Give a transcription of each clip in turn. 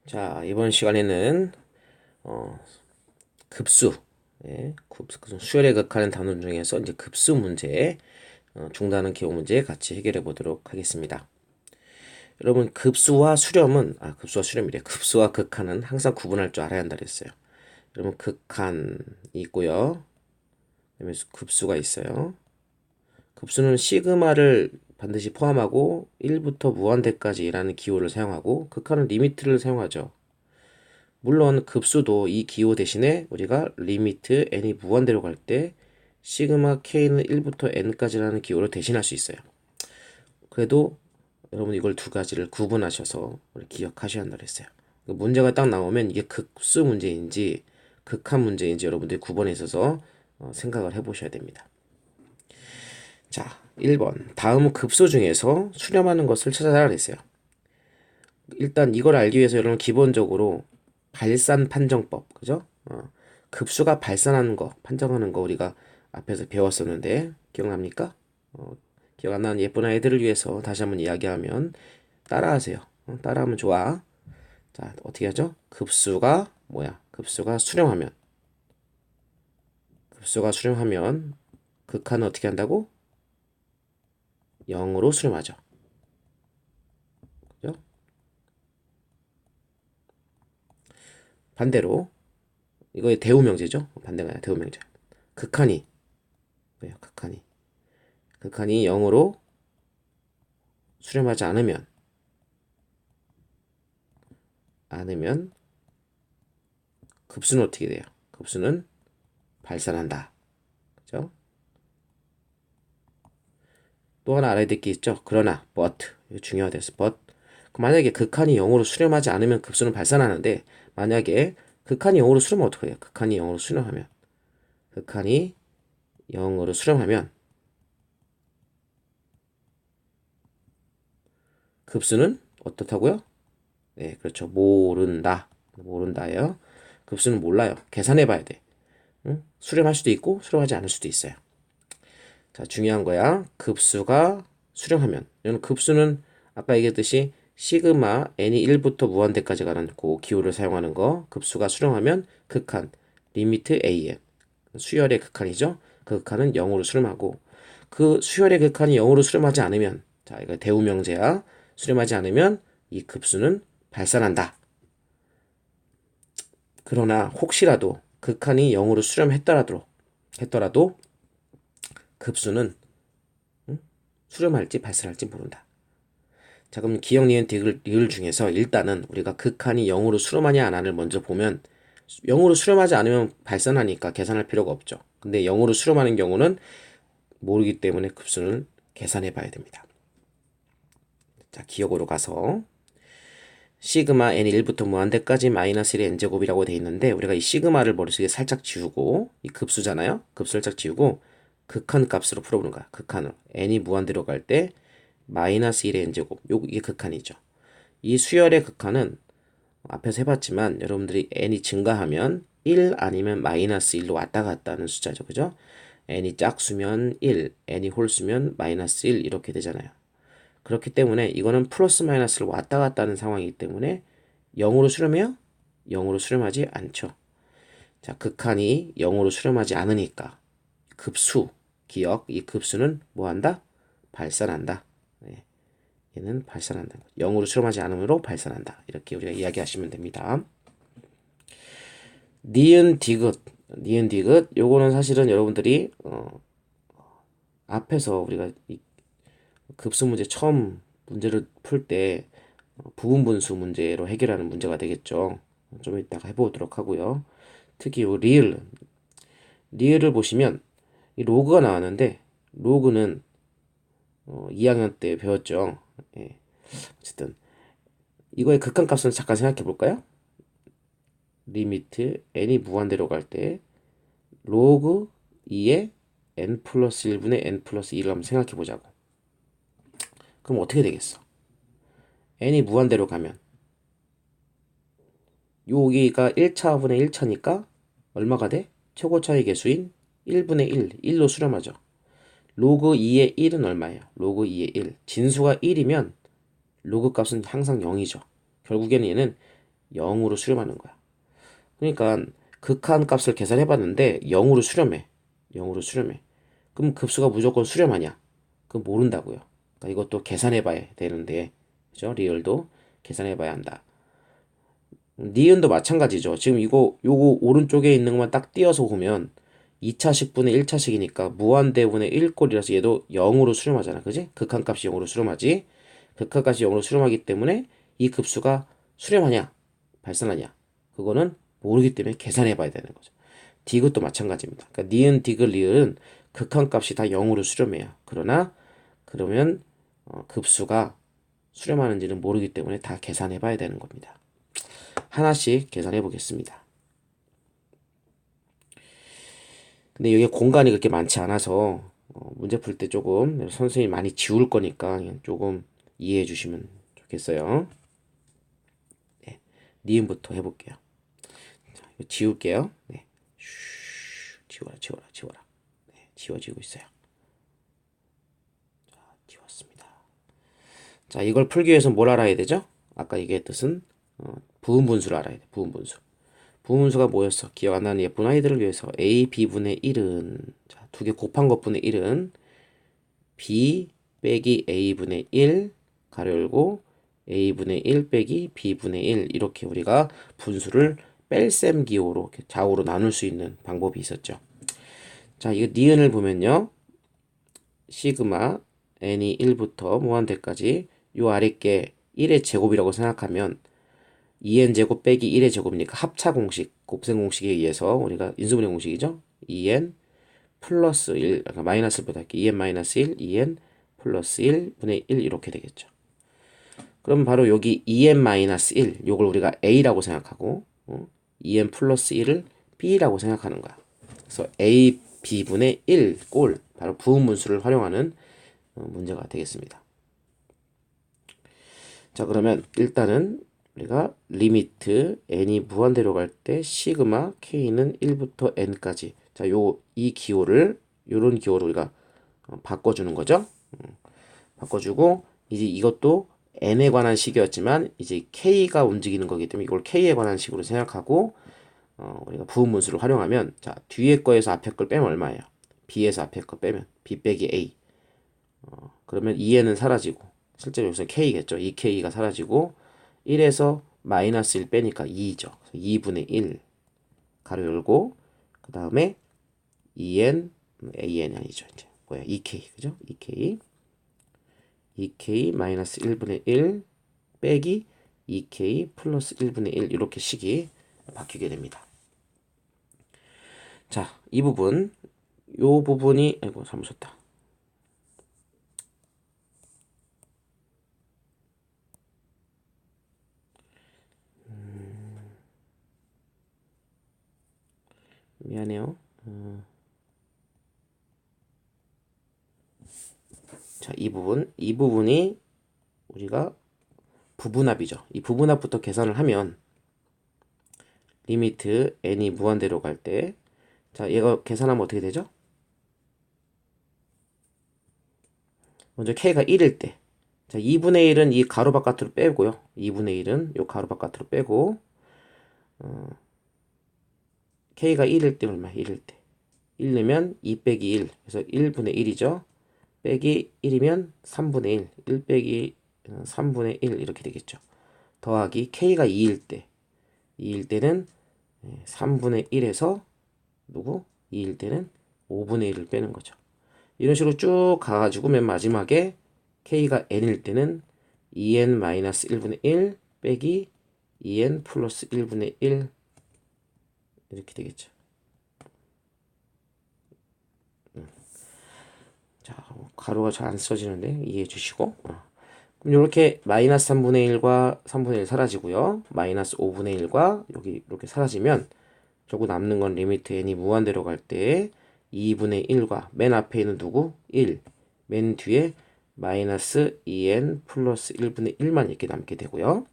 자, 이번 시간에는 급수, 수열에 극하는 단원 중에서 이제 급수 문제, 중단원 기호 문제 같이 해결해 보도록 하겠습니다. 여러분, 급수와 수렴이래. 급수와 극한은 항상 구분할 줄 알아야 한다 그랬어요. 여러분, 극한이 있고요. 그다음에 급수가 있어요. 급수는 시그마를 반드시 포함하고 1부터 무한대까지라는 기호를 사용하고, 극한은 리미트를 사용하죠. 물론 급수도 이 기호 대신에 우리가 리미트 n이 무한대로 갈 때 시그마 k는 1부터 n까지라는 기호를 대신할 수 있어요. 그래도 여러분 이걸 두 가지를 구분하셔서 기억하셔야 한다 그랬어요. 문제가 딱 나오면 이게 급수 문제인지 극한 문제인지 여러분들이 구분해 있어서 생각을 해보셔야 됩니다. 자, 1번 다음 급수 중에서 수렴하는 것을 찾아라 그랬어요. 일단 이걸 알기 위해서 여러분 기본적으로 발산 판정법, 그죠? 급수가 발산하는 거, 판정하는 거 우리가 앞에서 배웠었는데 기억납니까? 기억 안 나는 예쁜 아이들을 위해서 다시 한번 이야기하면 따라하세요. 따라하면 좋아. 자, 어떻게 하죠? 급수가 수렴하면 극한은 어떻게 한다고? 0으로 수렴하죠. 그죠? 반대로 이거의 대우명제죠. 반대가 아니라 대우명제. 극한이 왜요? 극한이 0으로 수렴하지 않으면 급수는 어떻게 돼요? 급수는 발산한다. 그죠? 또 하나 알아야 될 게 있죠. 그러나 but 이거 중요하대서 but 만약에 극한이 0으로 수렴하지 않으면 급수는 발산하는데 만약에 극한이 0으로 수렴하면 어떻게 해요? 극한이 0으로 수렴하면 급수는 어떻다고요? 네, 그렇죠. 모른다예요. 급수는 몰라요. 계산해 봐야 돼. 응? 수렴할 수도 있고 수렴하지 않을 수도 있어요. 자, 중요한 거야. 급수가 수렴하면. 이건 급수는 아까 얘기했듯이 시그마 n이 1부터 무한대까지 가는 그 기호를 사용하는 거. 급수가 수렴하면 극한, 리미트 an. 수열의 극한이죠. 그 극한은 0으로 수렴하고 그 수열의 극한이 0으로 수렴하지 않으면 자, 이거 대우명제야. 수렴하지 않으면 이 급수는 발산한다. 그러나 혹시라도 극한이 0으로 수렴했더라도 급수는 수렴할지 발산할지 모른다. 자, 그럼 기억, 니은, 리을 중에서 일단은 우리가 극한이 0으로 수렴하냐 안 하냐를 먼저 보면 0으로 수렴하지 않으면 발산하니까 계산할 필요가 없죠. 근데 0으로 수렴하는 경우는 모르기 때문에 급수를 계산해 봐야 됩니다. 자, 기억으로 가서 시그마 n 1부터 무한대까지 마이너스 1의 n제곱이라고 돼 있는데 우리가 이 시그마를 머릿속에 살짝 지우고 이 급수잖아요. 급수를 살짝 지우고 극한 값으로 풀어보는 거야. 극한으로 n이 무한대로 갈 때 마이너스 1의 n제곱 이게 극한이죠. 이 수열의 극한은 앞에서 해봤지만 여러분들이 n이 증가하면 1 아니면 마이너스 1로 왔다 갔다 하는 숫자죠. 그죠? n이 짝수면 1, n이 홀수면 마이너스 1 이렇게 되잖아요. 그렇기 때문에 이거는 플러스 마이너스를 왔다 갔다 하는 상황이기 때문에 0으로 수렴해요? 0으로 수렴하지 않죠. 자, 극한이 0으로 수렴하지 않으니까 급수, 기억, 이 급수는 뭐한다? 발산한다. 네, 얘는 발산한다. 0으로 수렴하지 않으므로 발산한다. 이렇게 우리가 이야기하시면 됩니다. 니은 디귿 요거는 사실은 여러분들이 앞에서 우리가 이 급수 문제 처음 문제를 풀 때 부분 분수 문제로 해결하는 문제가 되겠죠. 좀 이따가 해보도록 하고요. 특히 요 리을을 보시면 이 로그가 나왔는데 로그는 2학년 때 배웠죠. 예. 어쨌든 이거의 극한값은 잠깐 생각해 볼까요? 리미트 n이 무한대로 갈 때 로그 2의 n 플러스 1분의 n 플러스 1을 한번 생각해 보자고. 그럼 어떻게 되겠어? n이 무한대로 가면 여기가 1차분의 1차니까 얼마가 돼? 최고 차이 계수인 1분의 1로 수렴하죠. 로그 2의 1은 얼마예요? 로그 2의 1. 진수가 1이면 로그 값은 항상 0이죠. 결국에는 얘는 0으로 수렴하는 거야. 그러니까 극한 값을 계산해 봤는데 0으로 수렴해. 0으로 수렴해. 그럼 급수가 무조건 수렴하냐? 그건 모른다고요. 그러니까 이것도 계산해 봐야 되는데, 그죠? 리을도 계산해 봐야 한다. 니은도 마찬가지죠. 지금 요거 오른쪽에 있는 것만 딱 띄어서 보면 2차식분의 1차식이니까 무한대분의 1꼴이라서 얘도 0으로 수렴하잖아. 그지? 극한값이 0으로 수렴하지. 극한값이 0으로 수렴하기 때문에 이 급수가 수렴하냐? 발생하냐? 그거는 모르기 때문에 계산해 봐야 되는 거죠. 디귿도 마찬가지입니다. 그러니까 니은, 디귿, 리을은 극한값이 다 0으로 수렴해요. 그러나 그러면 급수가 수렴하는지는 모르기 때문에 다 계산해 봐야 되는 겁니다. 하나씩 계산해 보겠습니다. 근데 여기 공간이 그렇게 많지 않아서 문제 풀 때 조금 선생님이 많이 지울 거니까 그냥 조금 이해해 주시면 좋겠어요. 네, 니은부터 해볼게요. 자, 이거 지울게요. 네. 지워라, 지워라, 지워라. 네, 지워지고 있어요. 자, 지웠습니다. 자, 이걸 풀기 위해서 뭘 알아야 되죠? 아까 얘기했듯은 부분분수를 알아야 돼. 부분분수. 부분수가 뭐였어? 기억 안 나는 예쁜 아이들을 위해서 a b분의 1은 자, 두 개 곱한 것분의 1은 b 빼기 a분의 1 가로 열고 a분의 1 빼기 b분의 1 이렇게 우리가 분수를 뺄셈 기호로 이렇게 좌우로 나눌 수 있는 방법이 있었죠. 자, 이거 니은을 보면요. 시그마 n이 1부터 무한대까지 요 아랫게 1의 제곱이라고 생각하면 2n 제곱 빼기 1의 제곱이니까 합차 공식, 곱셈 공식에 의해서 우리가 인수분해 공식이죠. 2n 플러스 1, 그러니까 마이너스보다 할게. 2n 마이너스 1, 2n 플러스 1 분의 1 이렇게 되겠죠. 그럼 바로 여기 2n 마이너스 1, 요걸 우리가 a라고 생각하고 2n 플러스 1을 b라고 생각하는 거야. 그래서 a, b분의 1 꼴, 바로 부분분수를 활용하는 문제가 되겠습니다. 자, 그러면 일단은 우리가 리미트 n이 무한대로 갈 때 시그마 k는 1부터 n까지 자, 이 기호를 요런 기호로 우리가 바꿔주는 거죠. 바꿔주고 이제 이것도 n에 관한 식이었지만 이제 k가 움직이는 거기 때문에 이걸 k에 관한 식으로 생각하고 우리가 부분분수를 활용하면 자, 뒤에 거에서 앞에 걸 빼면 얼마예요? b에서 앞에 거 빼면 b 빼기 a 그러면 2n은 사라지고 실제로 여기서 k겠죠. 2k가 사라지고 1에서 마이너스 1 빼니까 2죠. 2분의 1 가로 열고 그 다음에 2n an이 아니죠. 이제 뭐야 2k 그죠? 2k 마이너스 1분의 1 빼기 2k 플러스 1분의 1 이렇게 식이 바뀌게 됩니다. 자, 이 부분 요 부분이 아이고 잘못 썼다. 미안해요. 자, 이 부분이 우리가 부분합이죠. 이 부분합부터 계산을 하면 리미트 n이 무한대로 갈 때 자, 얘가 계산하면 어떻게 되죠? 먼저 k가 1일 때 자, 2분의 1은 이 가로 바깥으로 빼고요. 2분의 1은 요 가로 바깥으로 빼고 k가 1일 때 얼마? 1일 때 1 넣으면 2 빼기 1 그래서 1분의 1이죠. 빼기 1이면 3분의 1 1 빼기 3분의 1 이렇게 되겠죠. 더하기 k가 2일 때 2일 때는 3분의 1에서 누구? 2일 때는 5분의 1을 빼는 거죠. 이런 식으로 쭉 가가지고 맨 마지막에 k가 n일 때는 2n-1분의 1 빼기 2n 플러스 1분의 1 이렇게 되겠죠. 자, 가로가 잘 안 써지는데 이해해 주시고 그럼 이렇게 마이너스 3분의 1과 3분의 1 사라지고요. 마이너스 5분의 1과 여기 이렇게 사라지면 결국 남는 건 리미트 n이 무한대로 갈 때 2분의 1과 맨 앞에 있는 누구? 1. 맨 뒤에 마이너스 2n 플러스 1분의 1만 이렇게 남게 되고요.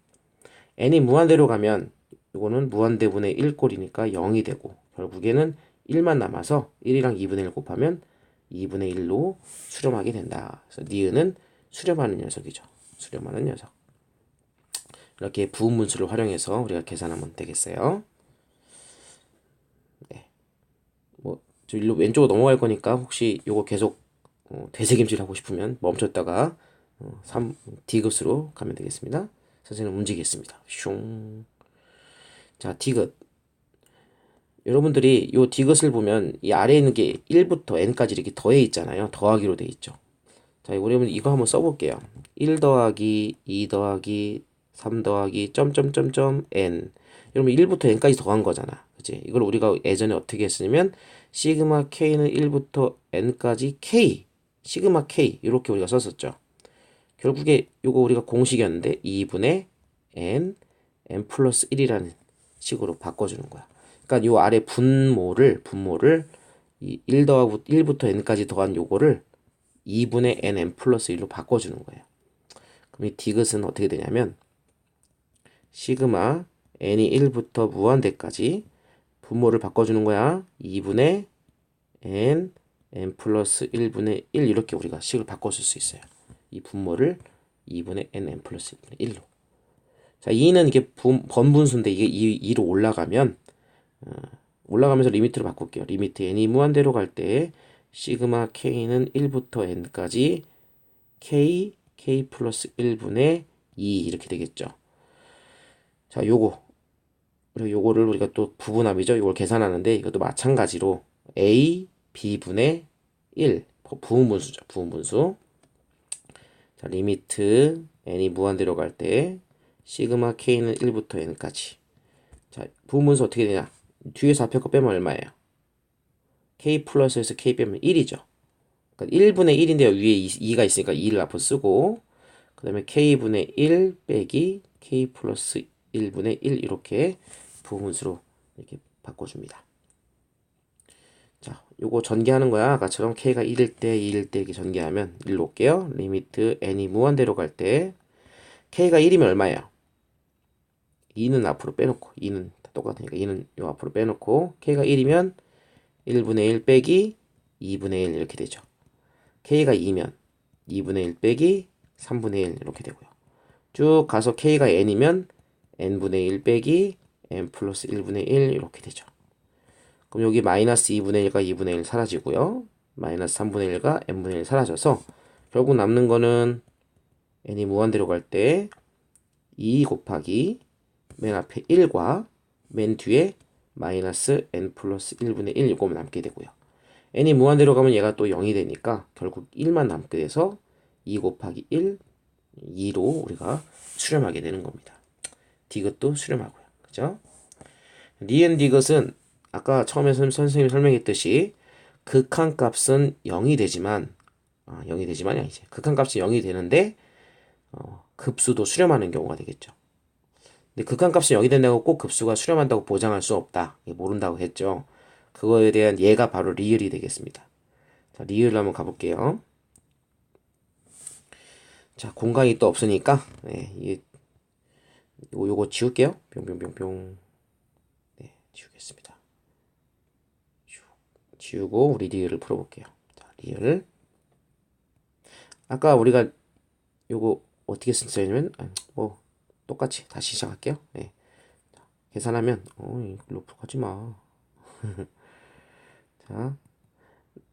n이 무한대로 가면 이거는 무한대분의 1꼴이니까 0이 되고 결국에는 1만 남아서 1이랑 2분의 1 곱하면 2분의 1로 수렴하게 된다. 그래서 니은은 수렴하는 녀석이죠. 수렴하는 녀석. 이렇게 부분분수를 활용해서 우리가 계산하면 되겠어요. 네. 저 일로 왼쪽으로 넘어갈 거니까 혹시 요거 계속 되새김질 하고 싶으면 멈췄다가 3D급수로 가면 되겠습니다. 선생님 움직이겠습니다. 슝. 자, D급. 여러분들이 요 D급을 보면 이 아래에 있는 게 1부터 n까지 이렇게 더해 있잖아요. 더하기로 돼 있죠. 자, 우리 이거 한번 써볼게요. 1 더하기 2 더하기 3 더하기 점점점점 n. 여러분 1부터 n까지 더한 거잖아. 그치? 이걸 우리가 예전에 어떻게 했으냐면 시그마 k는 1부터 n까지 k 시그마 k 이렇게 우리가 썼었죠. 결국에 이거 우리가 공식이었는데 2분의 n 플러스 1이라는 식으로 바꿔주는 거야. 그러니까 요 아래 분모를 이 1 더하고 1부터 n까지 더한 요거를 2분의 n 플러스 1로 바꿔주는 거예요. 그럼 이 디귿은 어떻게 되냐면 시그마 n이 1부터 무한대까지 분모를 바꿔주는 거야. 2분의 n 플러스 1분의 1 이렇게 우리가 식을 바꿔줄 수 있어요. 이 분모를 2분의 n 플러스 1분의 1로. 자, 2는 이게 번분수인데 이게 2로 올라가면서 리미트를 바꿀게요. 리미트 n이 무한대로 갈 때 시그마 k는 1부터 n까지 k 플러스 1분의 2 이렇게 되겠죠. 자, 요거를 우리가 또 부분합이죠. 이걸 계산하는데 이것도 마찬가지로 a b분의 1 부분분수죠. 부분분수. 자, 리미트 n이 무한대로 갈 때 시그마 k는 1부터 n까지. 자, 부분분수 어떻게 되냐? 뒤에서 앞에 거 빼면 얼마예요? k 플러스에서 k 빼면 1이죠. 그러니까 1분의 1인데요. 위에 2가 있으니까 2를 앞으로 쓰고 그 다음에 k분의 1 빼기 k 플러스 1분의 1 이렇게 부분수로 이렇게 바꿔줍니다. 자, 요거 전개하는 거야. 아까처럼 k가 1일 때, 2일 때 이렇게 전개하면 1로 올게요. 리미트 n이 무한대로 갈 때 k가 1이면 얼마예요? 2는 앞으로 빼놓고 2는 다 똑같으니까 2는 요 앞으로 빼놓고 k가 1이면 1분의 1 빼기 2분의 1 이렇게 되죠. k가 2면 2분의 1 빼기 3분의 1 이렇게 되고요. 쭉 가서 k가 n이면 n분의 1 빼기 n 플러스 1분의 1 이렇게 되죠. 그럼 여기 마이너스 2분의 1과 2분의 1 사라지고요. 마이너스 3분의 1과 n분의 1 사라져서 결국 남는 거는 n이 무한대로 갈 때 2 곱하기 맨 앞에 1과 맨 뒤에 마이너스 n 플러스 1분의 1 이거만 남게 되고요. n이 무한대로 가면 얘가 또 0이 되니까 결국 1만 남게 돼서 2 곱하기 1, 2로 우리가 수렴하게 되는 겁니다. 디귿도 수렴하고요. 그죠? 리엔 디귿은 아까 처음에 선생님이 설명했듯이 극한값은 0이 되지만 0이 되지만이 아니지. 극한값이 0이 되는데 급수도 수렴하는 경우가 되겠죠. 근데 극한값이 0이 된다고 꼭 급수가 수렴한다고 보장할 수 없다. 모른다고 했죠. 그거에 대한 예가 바로 리을이 되겠습니다. 자, 리을로 한번 가볼게요. 자, 공간이 또 없으니까 요거 지울게요. 뿅뿅뿅뿅. 네, 지우겠습니다. 지우고 우리 리을을 풀어볼게요. 자, 리을. 아까 우리가 요거 어떻게 쓰냐면 뭐 똑같이 다시 시작할게요. 네. 자, 계산하면 이걸로 가지 마. 자,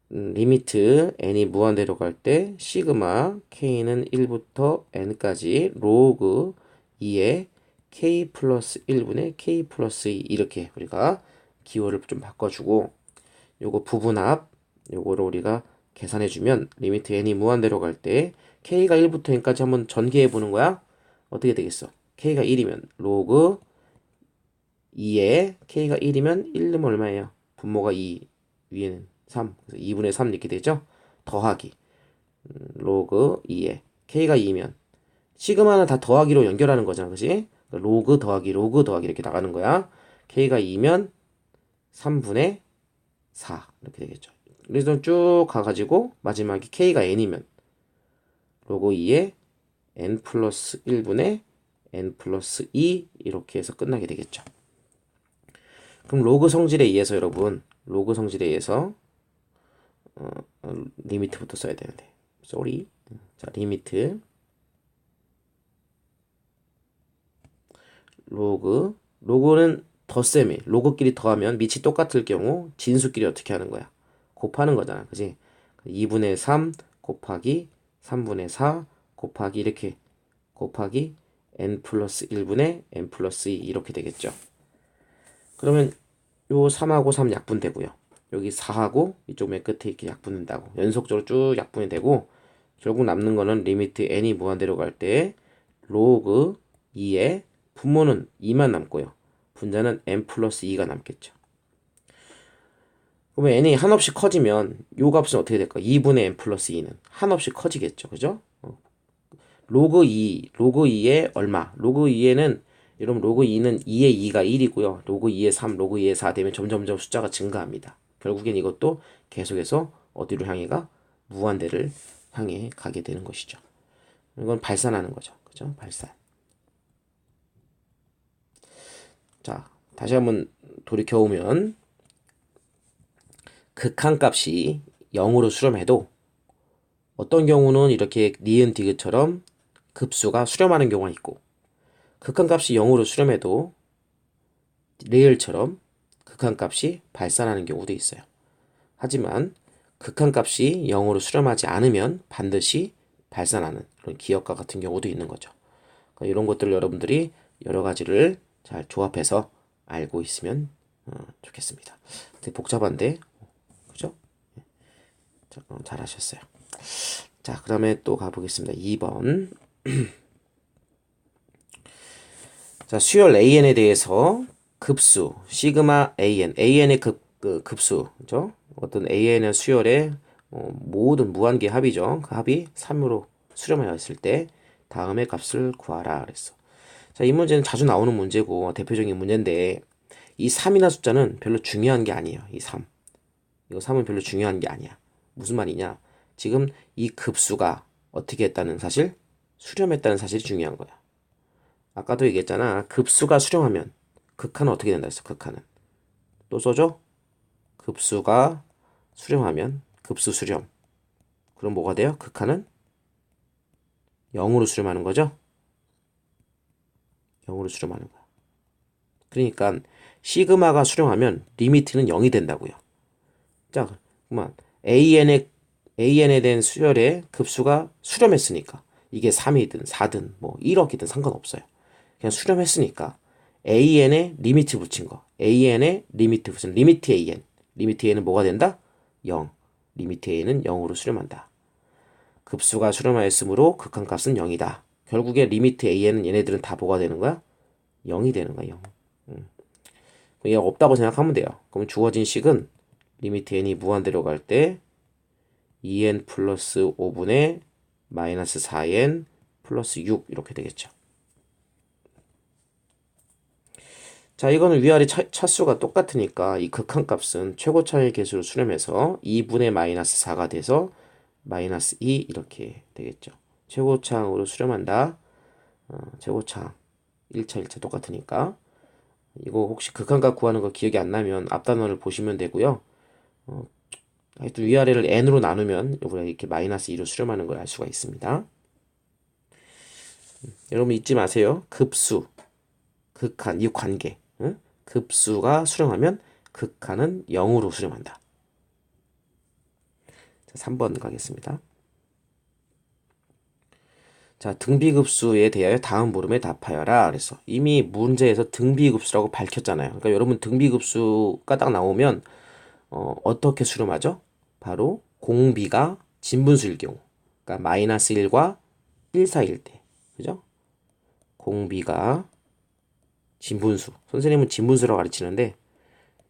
리미트 n이 무한대로 갈 때 시그마 k는 1부터 n까지 로그 2에 k 플러스 1분의 k 플러스 2 이렇게 우리가 기호를 좀 바꿔주고 요거 부분합 요거를 우리가 계산해주면 리미트 n이 무한대로 갈 때 k가 1부터 n까지 한번 전개해 보는 거야. 어떻게 되겠어? k가 1이면 로그 2에 k가 1이면 1 넣으면 얼마예요? 분모가 2 위에는 3 그래서 2분의 3 이렇게 되죠? 더하기 로그 2에 k가 2면 시그마는 다 더하기로 연결하는 거잖아, 그지? 로그 더하기 이렇게 나가는 거야. k가 2면 3분의 4 이렇게 되겠죠. 그래서 쭉 가가지고 마지막에 k가 n이면 로그 2에 n 플러스 1분의 n 플러스 2 이렇게 해서 끝나게 되겠죠. 그럼 로그 성질에 의해서 여러분 로그 성질에 의해서 리미트부터 써야 되는데 쏘리 자 리미트 로그는 덧셈이 로그끼리 더하면 밑이 똑같을 경우 진수끼리 어떻게 하는 거야? 곱하는 거잖아. 그지? 2분의 3 곱하기 3분의 4 곱하기 이렇게 곱하기 n 플러스 1분의 n 플러스 2 이렇게 되겠죠. 그러면 요 3하고 3 약분되고요. 여기 4하고 이쪽 맨 끝에 이렇게 약분된다고. 연속적으로 쭉 약분이 되고 결국 남는 거는 리미트 n이 무한대로 갈 때 로그 2의 분모는 2만 남고요. 분자는 n 플러스 2가 남겠죠. 그러면 n이 한없이 커지면 요 값은 어떻게 될까? 2분의 n 플러스 2는 한없이 커지겠죠. 그죠? 로그 2의 얼마? 로그 2에는 여러분 로그 2는 2의 2가 1이고요. 로그 2의 3, 로그 2의 4 되면 점점점 숫자가 증가합니다. 결국엔 이것도 계속해서 어디로 향해 가? 무한대를 향해 가게 되는 것이죠. 이건 발산하는 거죠. 그죠? 발산. 자, 다시 한번 돌이켜오면 극한값이 0으로 수렴해도 어떤 경우는 이렇게 니은 디귿처럼 급수가 수렴하는 경우가 있고 극한값이 0으로 수렴해도 레일처럼 극한값이 발산하는 경우도 있어요. 하지만 극한값이 0으로 수렴하지 않으면 반드시 발산하는 그런 기억과 같은 경우도 있는 거죠. 그러니까 이런 것들을 여러분들이 여러 가지를 잘 조합해서 알고 있으면 좋겠습니다. 되게 복잡한데, 그죠? 자, 잘하셨어요. 자, 그 다음에 또 가보겠습니다. 2번. 자, 수열 AN에 대해서 급수, 시그마 AN, AN의 급수, 그죠? 어떤 AN의 수열의 모든 무한계 합이죠. 그 합이 3으로 수렴하였을 때 다음의 값을 구하라 그랬어. 자, 이 문제는 자주 나오는 문제고 대표적인 문제인데 이 3이나 숫자는 별로 중요한 게 아니에요. 이 3. 이거 3은 별로 중요한 게 아니야. 무슨 말이냐? 지금 이 급수가 어떻게 했다는 사실? 수렴했다는 사실이 중요한 거야. 아까도 얘기했잖아. 급수가 수렴하면 극한은 어떻게 된다 했어? 극한은. 또 써줘? 급수가 수렴하면 급수 수렴. 그럼 뭐가 돼요? 극한은 0으로 수렴하는 거죠? 0으로 수렴하는 거야. 그러니까 시그마가 수렴하면 리미트는 0이 된다고요. 자, 그만 AN에 대한 수열의 급수가 수렴했으니까 이게 3이든 4든 뭐 1억이든 상관없어요. 그냥 수렴했으니까 AN에 리미트 붙인 거. AN에 리미트 붙인 리미트 AN. 리미트 AN은 뭐가 된다? 0. 리미트 A는 0으로 수렴한다. 급수가 수렴하였으므로 극한값은 0이다. 결국에 리미트 A는 얘네들은 다 뭐가 되는 거야? 0이 되는 거야. 0. 얘 없다고 생각하면 돼요. 그럼 주어진 식은 리미트 n이 무한대로 갈 때 2n 플러스 5분의 마이너스 4n 플러스 6 이렇게 되겠죠. 자, 이거는 위아래 차수가 똑같으니까 이 극한값은 최고차의 개수로 수렴해서 2분의 마이너스 4가 돼서 마이너스 2 이렇게 되겠죠. 최고차항으로 수렴한다. 최고차항 1차 1차 똑같으니까 이거 혹시 극한값 구하는 거 기억이 안 나면 앞 단원을 보시면 되고요. 하여튼 위아래를 n으로 나누면 우리가 이렇게 마이너스 2로 수렴하는 걸 알 수가 있습니다. 여러분 잊지 마세요. 급수, 극한, 이 관계. 응? 급수가 수렴하면 극한은 0으로 수렴한다. 자, 3번 가겠습니다. 자, 등비급수에 대하여 다음 물음에 답하여라 그래서 이미 문제에서 등비급수라고 밝혔잖아요. 그러니까 여러분 등비급수가 딱 나오면 어떻게 수렴하죠? 바로 공비가 진분수일 경우. 그러니까 마이너스 1과 1 사이일 때. 그죠? 공비가 진분수. 선생님은 진분수라고 가르치는데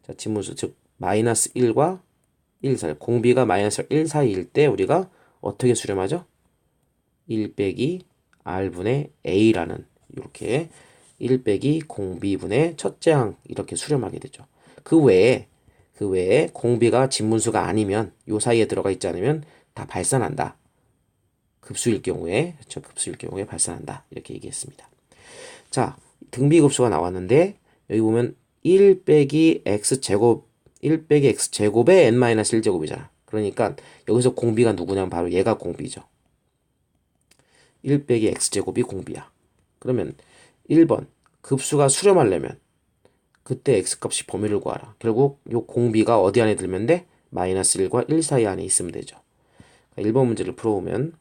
자, 진분수 즉 마이너스 1과 1 사이. 공비가 마이너스 1 사이일 때 우리가 어떻게 수렴하죠? 1 빼기 r분의 a라는 이렇게 1 빼기 공비분의 첫째 항 이렇게 수렴하게 되죠. 그 외에 공비가 진분수가 아니면 요 사이에 들어가 있지 않으면 다 발산한다. 급수일 경우에 그렇죠? 급수일 경우에 발산한다. 이렇게 얘기했습니다. 자, 등비급수가 나왔는데 여기 보면 1 빼기 x제곱 1 빼기 x제곱의 n-1제곱이잖아. 그러니까 여기서 공비가 누구냐면 바로 얘가 공비죠. 1 빼기 x제곱이 공비야. 그러면 1번 급수가 수렴하려면 그때 x값이 범위를 구하라. 결국 요 공비가 어디 안에 들면 돼? 마이너스 1과 1 사이 안에 있으면 되죠. 1번 문제를 풀어보면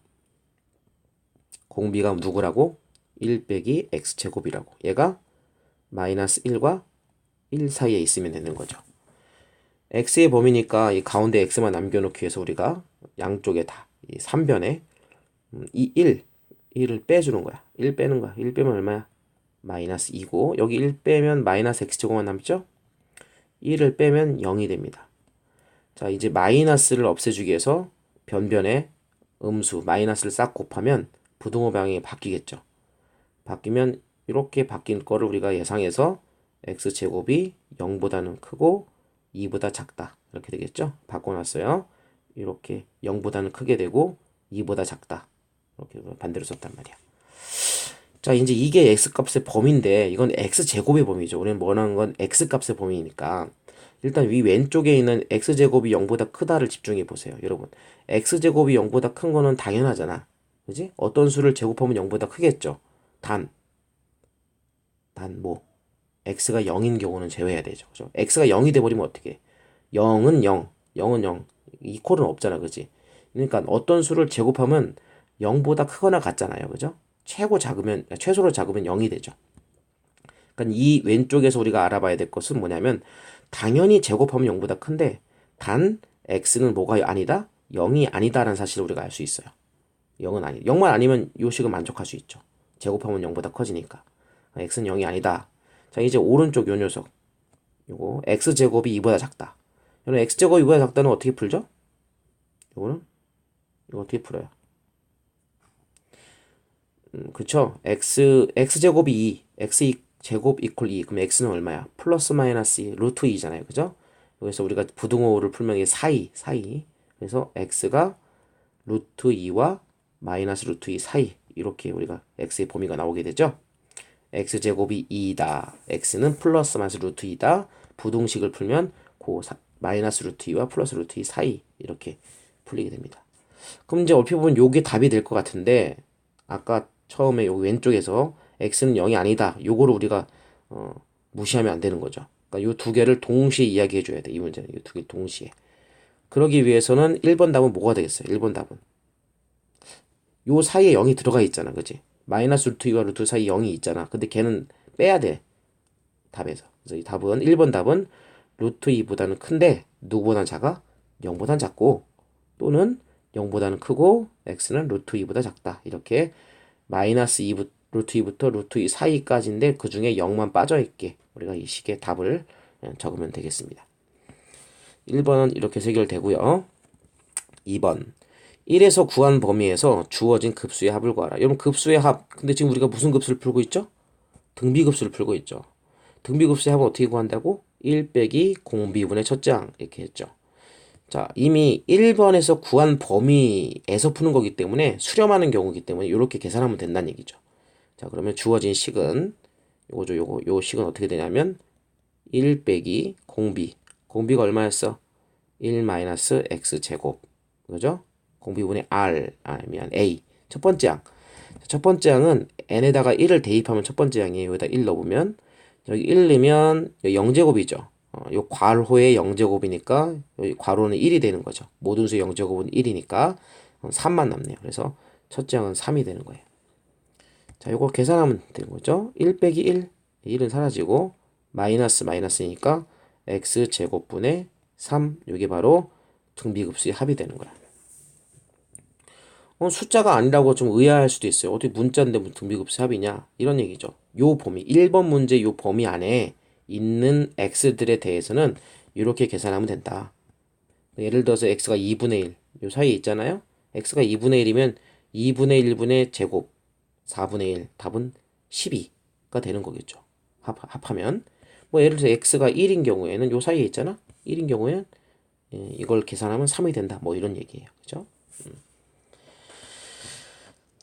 공비가 누구라고? 1 빼기 x제곱이라고. 얘가 마이너스 1과 1 사이에 있으면 되는 거죠. x의 범위니까 이 가운데 x만 남겨놓기 위해서 우리가 양쪽에 다 이 3변에 이 1을 빼주는 거야. 1 빼는 거야. 1 빼면 얼마야? 마이너스 2고 여기 1 빼면 마이너스 x제곱만 남죠? 1을 빼면 0이 됩니다. 자, 이제 마이너스를 없애주기 위해서 변변에 음수 마이너스를 싹 곱하면 부등호 방향이 바뀌겠죠. 바뀌면 이렇게 바뀐 거를 우리가 예상해서 x제곱이 0보다는 크고 2보다 작다 이렇게 되겠죠. 바꿔놨어요. 이렇게 0보다는 크게 되고 2보다 작다 이렇게 반대로 썼단 말이야. 자, 이제 이게 x값의 범위인데 이건 x제곱의 범위죠. 우리는 원하는 건 x값의 범위니까 일단 위 왼쪽에 있는 x제곱이 0보다 크다를 집중해 보세요. 여러분, x제곱이 0보다 큰 거는 당연하잖아. 그지? 어떤 수를 제곱하면 0보다 크겠죠. 단 뭐 x가 0인 경우는 제외해야 되죠. 그죠? x가 0이 돼버리면 어떻게 해? 0은 0, 0은 0. 이퀄은 없잖아. 그지? 그러니까 어떤 수를 제곱하면 0보다 크거나 같잖아요. 그죠? 최소로 작으면 0이 되죠. 그러니까 이 왼쪽에서 우리가 알아봐야 될 것은 뭐냐면 당연히 제곱하면 0보다 큰데 단 x는 뭐가 아니다? 0이 아니다라는 사실을 우리가 알 수 있어요. 0은 아니. 0만 아니면 요 식은 만족할 수 있죠. 제곱하면 0보다 커지니까. x는 0이 아니다. 자, 이제 오른쪽 요 녀석. 요거 x제곱이 2보다 작다. 여러분 x제곱이 2보다 작다는 어떻게 풀죠? 요거는 이거 어떻게 풀어요? 그쵸? x제곱이 2, x제곱 이퀄 2. 그럼 x는 얼마야? 플러스 마이너스 2, 루트 2잖아요. 그죠? 여기서 우리가 부등호를 풀면 이게 사이. 그래서 x가 루트 2와 마이너스 루트 2 사이. 이렇게 우리가 x의 범위가 나오게 되죠. x제곱이 2다. x는 플러스 마이너스 루트 2다. 부등식을 풀면 마이너스 루트 2와 플러스 루트 2 사이. 이렇게 풀리게 됩니다. 그럼 이제 얼핏 보면 요게 답이 될 것 같은데 아까 처음에 여기 왼쪽에서 x는 0이 아니다. 요거를 우리가 무시하면 안 되는 거죠. 그러니까 요 두 개를 동시에 이야기해 줘야 돼. 이 문제는 요 두 개 동시에. 그러기 위해서는 1번 답은 뭐가 되겠어요? 1번 답은 요 사이에 0이 들어가 있잖아. 그지? 마이너스 루트 2와 루트 사이 0이 있잖아. 근데 걔는 빼야 돼. 답에서. 그래서 이 답은 1번 답은 루트 2보다는 큰데 누구보단 작아? 0보단 작고 또는 0보다는 크고 x는 루트 2보다 작다. 이렇게 마이너스 2 루트 2부터 루트 2 사이까지인데 그 중에 0만 빠져있게 우리가 이 식의 답을 적으면 되겠습니다. 1번은 이렇게 해결되고요. 2번 1에서 구한 범위에서 주어진 급수의 합을 구하라. 여러분 급수의 합 근데 지금 우리가 무슨 급수를 풀고 있죠? 등비급수를 풀고 있죠. 등비급수의 합은 어떻게 구한다고? 1 빼기 공비분의 첫째 항 이렇게 했죠. 자, 이미 1번에서 구한 범위에서 푸는 거기 때문에 수렴하는 경우이기 때문에 이렇게 계산하면 된다는 얘기죠. 자, 그러면 주어진 식은 요거죠. 요 식은 어떻게 되냐면 1 빼기 공비가 얼마였어? 1 마이너스 x제곱 그죠? 공비분의 a 첫 번째 항. 첫 번째 항은 n에다가 1을 대입하면 첫 번째 항이에요. 여기다 1 넣으면 여기 1 넣으면 0제곱이죠. 요 괄호의 0제곱이니까 여기 괄호는 1이 되는 거죠. 모든 수의 0제곱은 1이니까 3만 남네요. 그래서 첫째 항은 3이 되는 거예요. 자, 요거 계산하면 되는 거죠. 1 빼기 1, 1은 사라지고 마이너스니까 x제곱분의 3, 요게 바로 등비급수의 합이 되는 거야. 숫자가 아니라고 좀 의아할 수도 있어요. 어떻게 문자인데 무슨 등비급수 합이냐? 이런 얘기죠. 요 범위, 1번 문제 요 범위 안에 있는 x들에 대해서는 이렇게 계산하면 된다. 예를 들어서 x가 2분의 1, 요 사이에 있잖아요. x가 2분의 1이면 2분의 1분의 제곱 4분의 1, 답은 12가 되는 거겠죠. 합하면 뭐 예를 들어서 x가 1인 경우에는 요 사이에 있잖아. 1인 경우에는 이걸 계산하면 3이 된다. 뭐 이런 얘기예요. 그죠?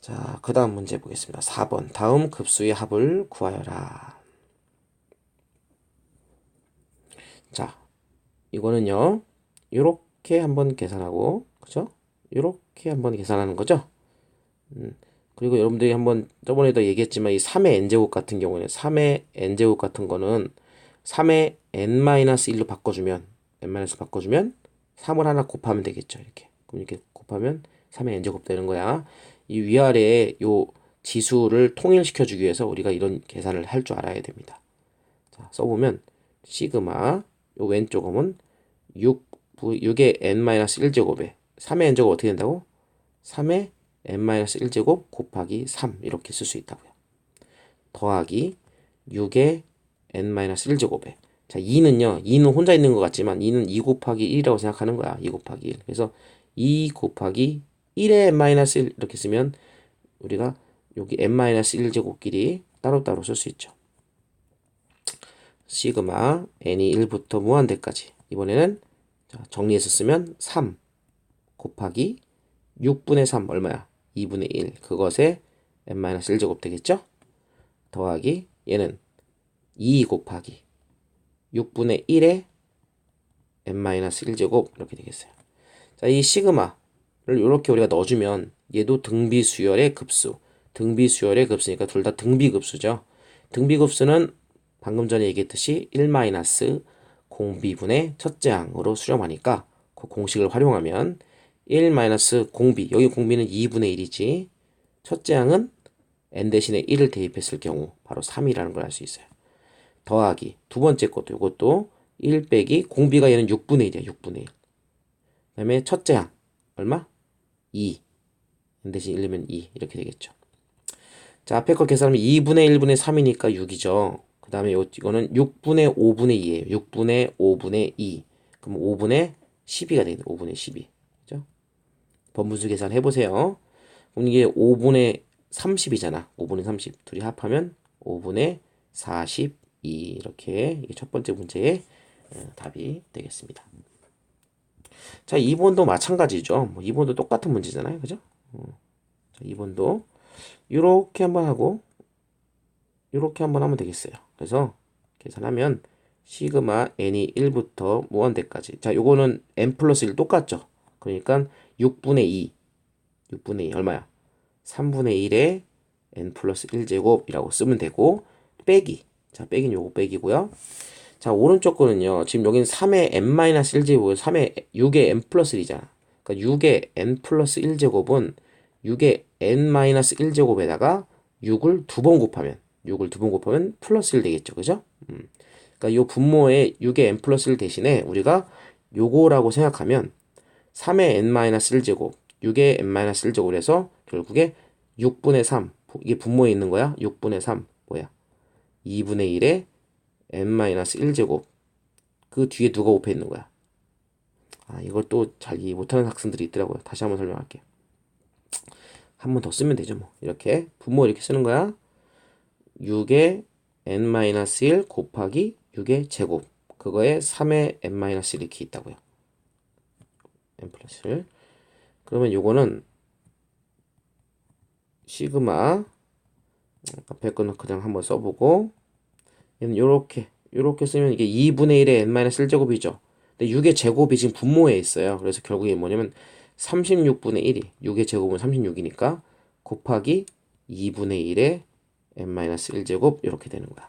자, 그 다음 문제 보겠습니다. 4번. 다음 급수의 합을 구하여라. 자, 이거는요. 요렇게 한번 계산하고, 그죠? 요렇게 한번 계산하는 거죠. 그리고 여러분들이 한번 저번에도 얘기했지만 이 3의 n제곱 같은 경우에는 3의 n제곱 같은 거는 3의 n-1로 바꿔주면 n-바꿔주면 3을 하나 곱하면 되겠죠. 이렇게. 그럼 이렇게 곱하면 3의 n제곱 되는 거야. 이 위아래에 요 지수를 통일시켜주기 위해서 우리가 이런 계산을 할 줄 알아야 됩니다. 자, 써보면 시그마 요 왼쪽은 6의 n-1제곱에 3의 n제곱 어떻게 된다고? 3의 n-1제곱 곱하기 3 이렇게 쓸 수 있다고요. 더하기 6의 n-1제곱에 자 2는 혼자 있는 것 같지만 2는 2 곱하기 1이라고 생각하는 거야. 2 곱하기 1. 그래서 2 곱하기 1의 n-1 이렇게 쓰면 우리가 여기 n-1제곱끼리 따로따로 쓸 수 있죠. 시그마 n이 1부터 무한대까지 이번에는 자, 정리해서 쓰면 3 곱하기 6분의 3 얼마야? 2분의 1 그것에 n-1제곱 되겠죠? 더하기 얘는 2 곱하기 6분의 1에 n-1제곱 이렇게 되겠어요. 자, 이 시그마를 이렇게 우리가 넣어주면 얘도 등비수열의 급수 등비수열의 급수니까 둘 다 등비급수죠. 등비급수는 방금 전에 얘기했듯이 1 공비분의 첫째 항으로 수렴하니까 그 공식을 활용하면 1 공비 여기 공비는 2분의 1이지 첫째 항은 n 대신에 1을 대입했을 경우 바로 3이라는 걸 알 수 있어요. 더하기 두 번째 것도 이것도 1 빼기 공비가 얘는 6분의 1이야. 6분의 1. 그 다음에 첫째 항 얼마? 2 n 대신 1이면 2 이렇게 되겠죠. 자 앞에 거 계산하면 2분의 1분의 3이니까 6이죠. 그 다음에 이거는 6분의 5분의 2예요. 6분의 5분의 2 그럼 5분의 12가 되겠네. 5분의 12 그죠? 번분수 계산 해보세요. 그럼 이게 5분의 30이잖아. 5분의 30 둘이 합하면 5분의 42 이렇게 이게 첫 번째 문제의 답이 되겠습니다. 자 2번도 마찬가지죠. 뭐 2번도 똑같은 문제잖아요. 그죠? 자 2번도 이렇게 한번 하고 이렇게 한번 하면 되겠어요. 그래서 계산하면 시그마 n이 1부터 무한대까지 자 요거는 n 플러스 1 똑같죠. 그러니까 6분의 2 6분의 2 얼마야? 3분의 1에 n 플러스 1제곱이라고 쓰면 되고 빼기 자 빼기는 요거 빼기고요. 자 오른쪽 거는요. 지금 여기는 3의 n-1제곱이고 3의 6의 n 플러스 1이잖아. 그러니까 6의 n 플러스 1제곱은 6의 n-1제곱에다가 6을 두 번 곱하면 플러스 1 되겠죠. 그죠? 그러니까 요 분모에 6의 n 플러스 1 대신에 우리가 요거라고 생각하면 3의 n-1제곱 6의 n-1제곱을 해서 결국에 6분의 3 이게 분모에 있는 거야. 6분의 3 뭐야? 2분의 1에 n-1제곱 그 뒤에 누가 곱해 있는 거야? 아 이걸 또 잘 이해 못하는 학생들이 있더라고요. 다시 한번 설명할게요. 한 번 더 쓰면 되죠. 뭐 이렇게 분모 이렇게 쓰는 거야. 6의 n-1 곱하기 6의 제곱 그거에 3의 n-1 이렇게 있다고요. n 플러스 1 그러면 요거는 시그마 앞에 거는 그냥 한번 써보고 얘는 요렇게 쓰면 이게 2분의 1의 n-1제곱이죠. 근데 6의 제곱이 지금 분모에 있어요. 그래서 결국에 뭐냐면 36분의 1이 6의 제곱은 36이니까 곱하기 2분의 1의 n-1제곱 이렇게 되는 거야.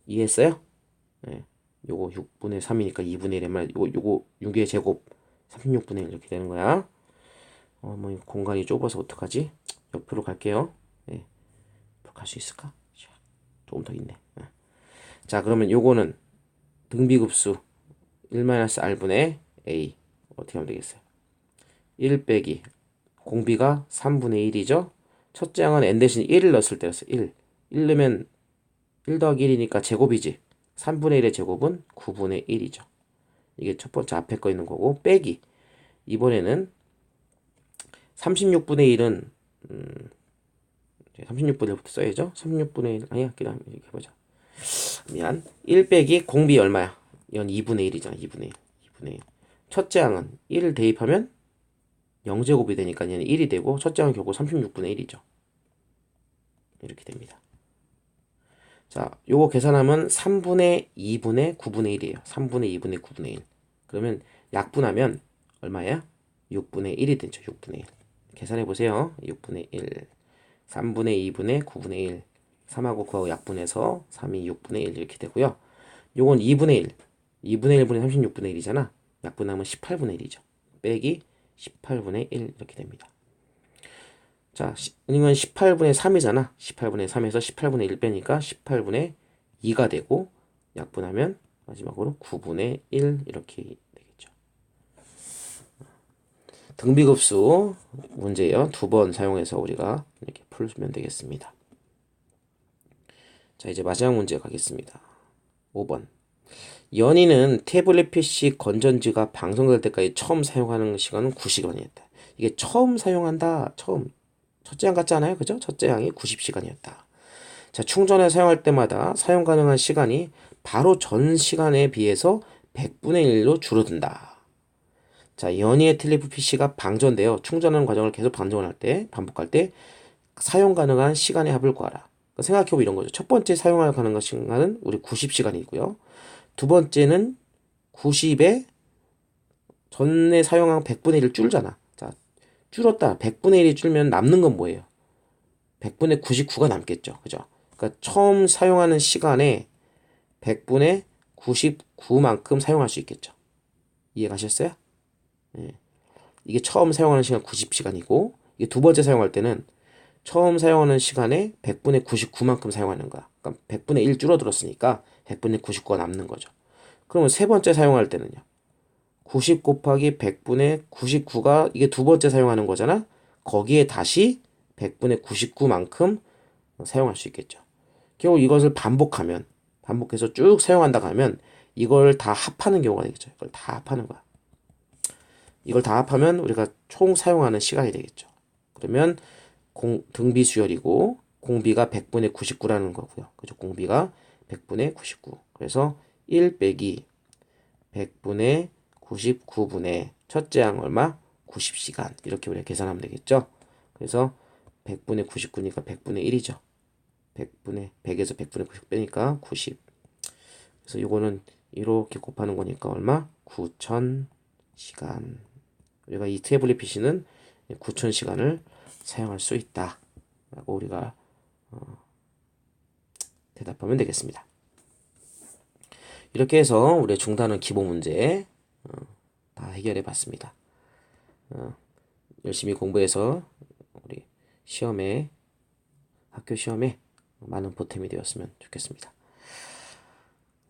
이해했어요? 네. 요거 6분의 3이니까 2분의 1의 요거 6의 제곱 36분의 1 이렇게 되는 거야. 뭐 공간이 좁아서 어떡하지? 옆으로 갈게요. 네. 갈 수 있을까? 조금 더 있네. 자 그러면 요거는 등비급수 1-r분의 a 어떻게 하면 되겠어요? 1 빼기 공비가 3분의 1이죠. 첫째 항은 n 대신 1을 넣었을 때였어. 1 넣으면 1 더하기 1이니까 제곱이지. 3분의 1의 제곱은 9분의 1이죠. 이게 첫 번째 앞에 거 있는 거고 빼기 이번에는 36분의 1은 36분의 1부터 써야죠. 36분의 1 아니야. 그냥 이렇게 해보자. 미안. 1 빼기 공비 얼마야? 이건 2분의 1이잖아. 2분의 1. 2분의 1. 첫째 항은 1을 대입하면 0제곱이 되니까 얘는 1이 되고 첫째 항은 결국 36분의 1이죠. 이렇게 됩니다. 자, 요거 계산하면 3분의 2분의 9분의 1이에요. 3분의 2분의 9분의 1. 그러면 약분하면 얼마야? 6분의 1이 되죠. 6분의 1. 계산해 보세요. 6분의 1, 3분의 2분의 9분의 1, 3하고 9하고 약분해서 3이 6분의 1 이렇게 되고요. 요건 2분의 1, 2분의 1분의 36분의 1이잖아. 약분하면 18분의 1이죠. 빼기 18분의 1 이렇게 됩니다. 자, 이건 18분의 3이잖아. 18분의 3에서 18분의 1 빼니까 18분의 2가 되고 약분하면 마지막으로 9분의 1 이렇게 되겠죠. 등비급수 문제요. 두 번 사용해서 우리가 이렇게 풀면 되겠습니다. 자, 이제 마지막 문제 가겠습니다. 5번. 연희는 태블릿 PC 건전지가 방송될 때까지 처음 사용하는 시간은 9시간이었다. 이게 처음 사용한다. 처음. 첫째 양 같지 않아요? 그죠? 첫째 양이 90시간이었다. 자, 충전에 사용할 때마다 사용 가능한 시간이 바로 전 시간에 비해서 100분의 1로 줄어든다. 자, 연희의 텔레프 PC가 방전되어 충전하는 과정을 계속 반복할 때 사용 가능한 시간의 합을 구하라. 생각해보면 이런 거죠. 첫 번째 사용할 가능한 시간은 우리 90시간이고요. 두 번째는 90에 전에 사용한 100분의 1을 줄잖아. 자, 줄었다. 100분의 1이 줄면 남는 건 뭐예요? 100분의 99가 남겠죠. 그죠? 그러니까 처음 사용하는 시간에 100분의 99만큼 사용할 수 있겠죠. 이해가셨어요? 예. 이게 처음 사용하는 시간 90시간이고 이게 두 번째 사용할 때는 처음 사용하는 시간에 100분의 99만큼 사용하는 거야. 그러니까 100분의 1 줄어들었으니까 100분의 99가 남는 거죠. 그러면 세 번째 사용할 때는요. 90 곱하기 100분의 99가 이게 두 번째 사용하는 거잖아. 거기에 다시 100분의 99만큼 사용할 수 있겠죠. 결국 이것을 반복해서 쭉 사용한다고 하면 이걸 다 합하는 경우가 되겠죠. 이걸 다 합하는 거야. 이걸 다 합하면 우리가 총 사용하는 시간이 되겠죠. 그러면 등비 수열이고 공비가 100분의 99라는 거고요. 그죠? 공비가 100분의 99. 그래서 1 빼기 100분의 99분의 첫째 양 얼마? 90시간. 이렇게 우리가 계산하면 되겠죠. 그래서 100분의 99니까 100분의 1이죠. 100에서 100분의 90 빼니까 90. 그래서 요거는 이렇게 곱하는 거니까 얼마? 9000시간. 우리가 이 태블릿 PC는 9000시간을 사용할 수 있다 라고 우리가 대답하면 되겠습니다. 이렇게 해서 우리의 중단원 기본 문제 다 해결해 봤습니다. 열심히 공부해서 우리 학교 시험에 많은 보탬이 되었으면 좋겠습니다.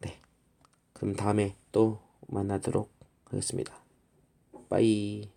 네, 그럼 다음에 또 만나도록 하겠습니다. 빠이.